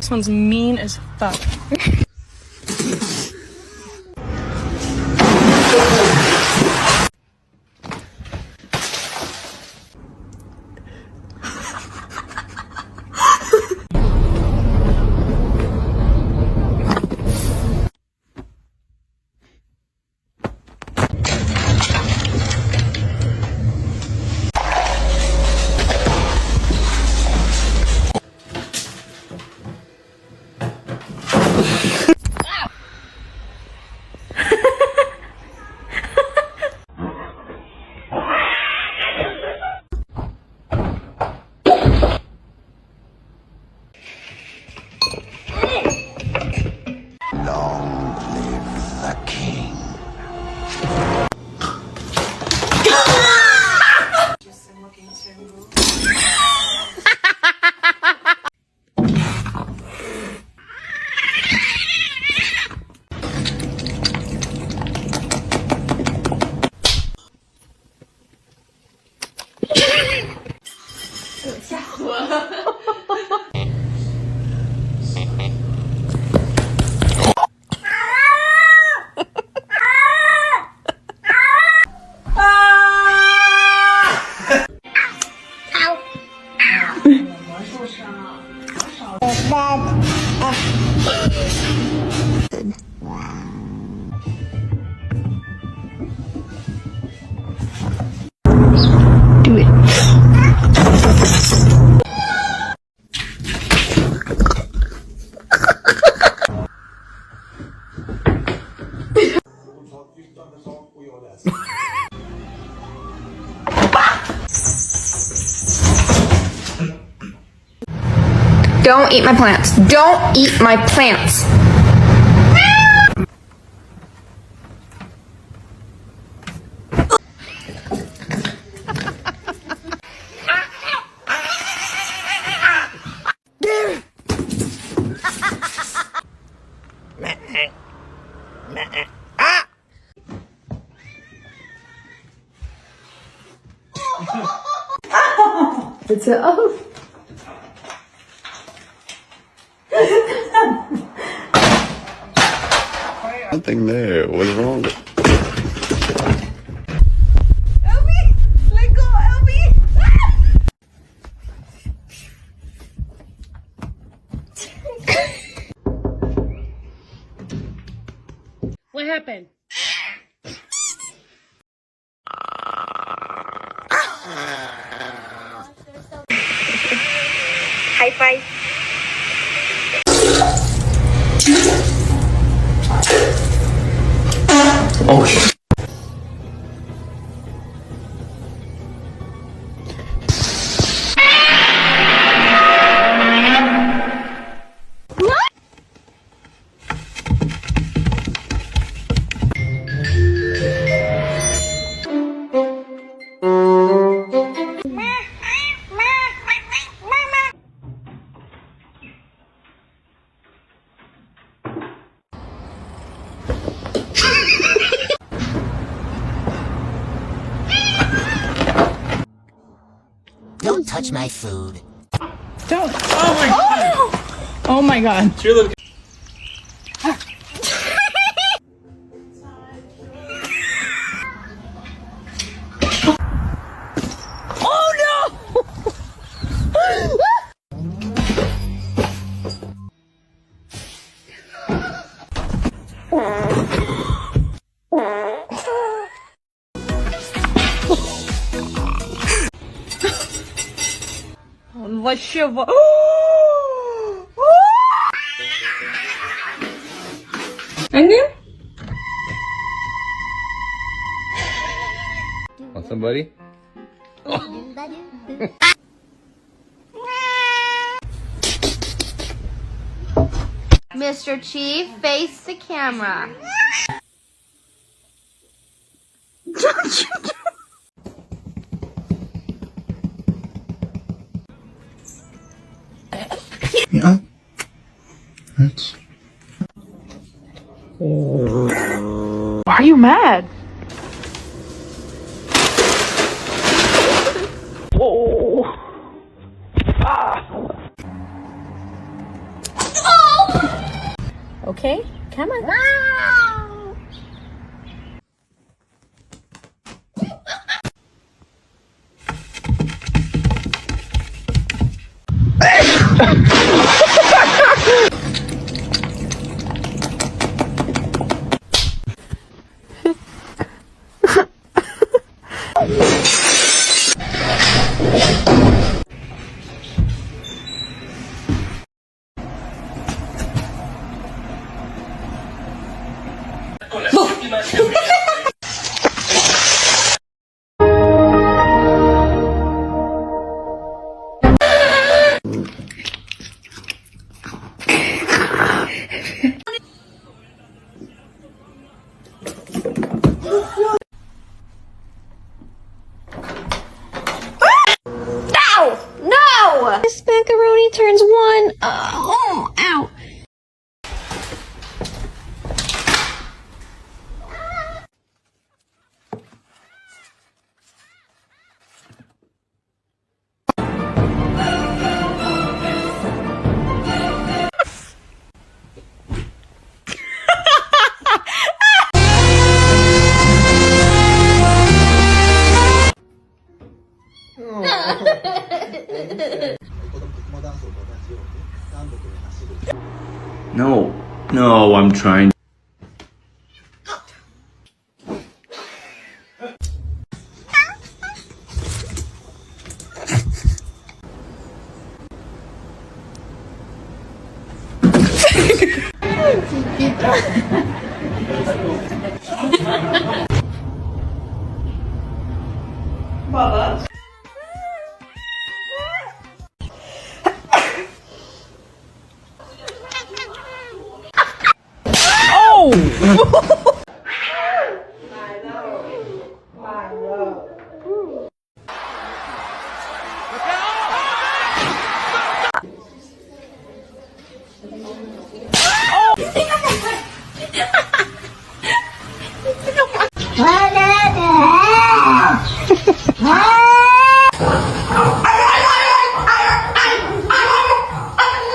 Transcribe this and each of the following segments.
This one's mean as fuck. Do it. Don't eat my plants. Don't eat my plants. It's a oh. Nothing there. What's wrong? Elby, let go, Elby. What happened? High five. Oh shit. Don't touch my food. Don't. Oh my god. Oh my god. Вообще Onion? Want somebody? Mr. Chief, face the camera. Yeah. That's... Why are you mad? Oh. Ah. Okay, come on. No! This macaroni turns one. Oh, ow. No, no, I'm trying.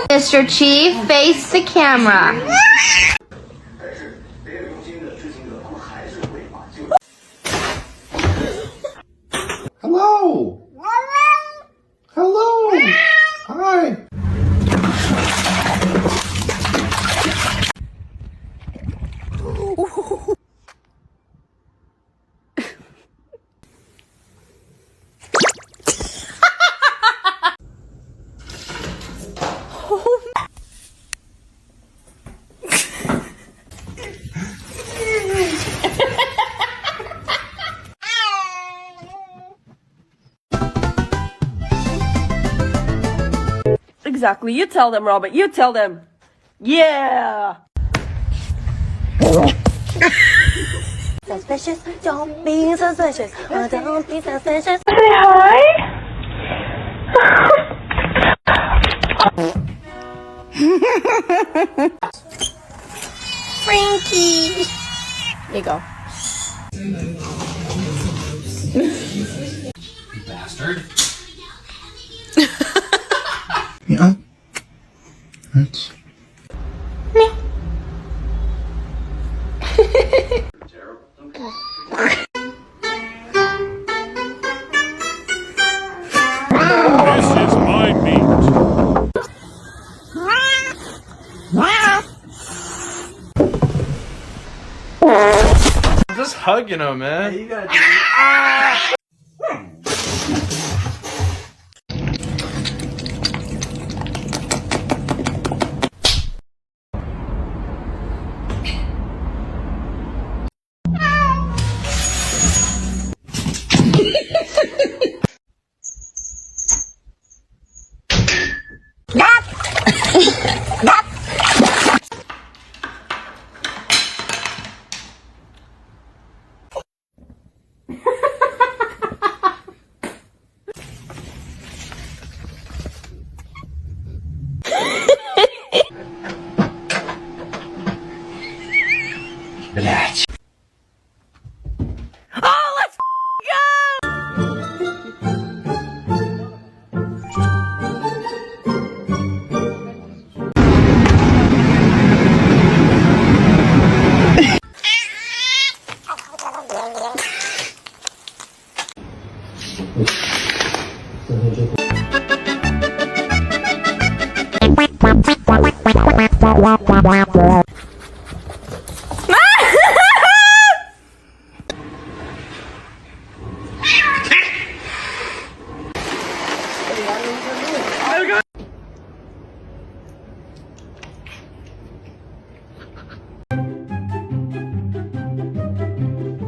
Mr. Chief, face the camera. Hello. Hello. Hi. Exactly. You tell them, Robert. You tell them. Yeah. Suspicious, don't be suspicious. Oh, don't be suspicious. Say hi. Frankie. There you go. Bastard. Yeah. That's. This is my meat. I'm just hugging him, man. You gotta do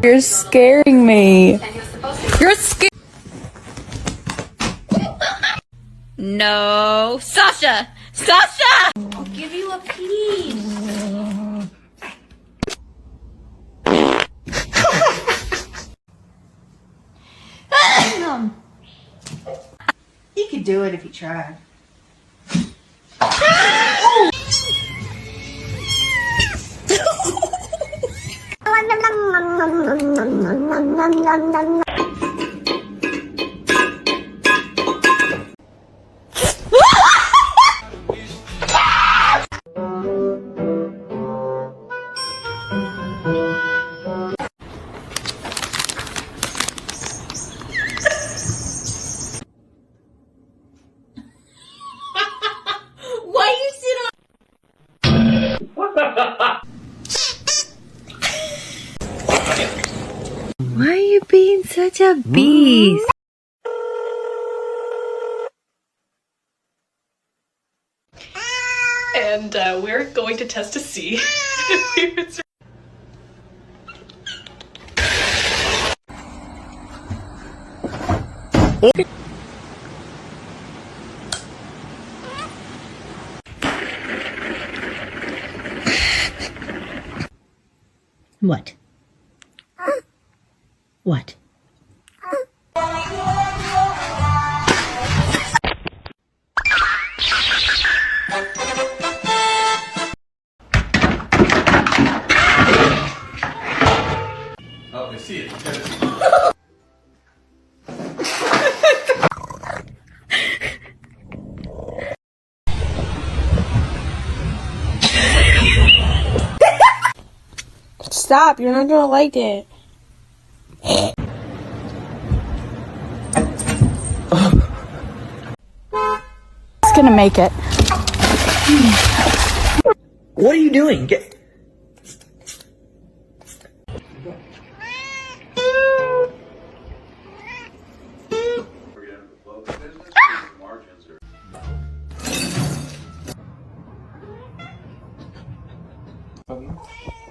You're scaring me. You're scaring. No, Sasha! Sasha! I'll give you a piece. He could do it if he tried. Why you sit on? Why are you being such a beast? And we're going to test to see if we would. What? What? Oh, I see it. Stop, you're not gonna like it. It's gonna make it. What are you doing? Get... Okay.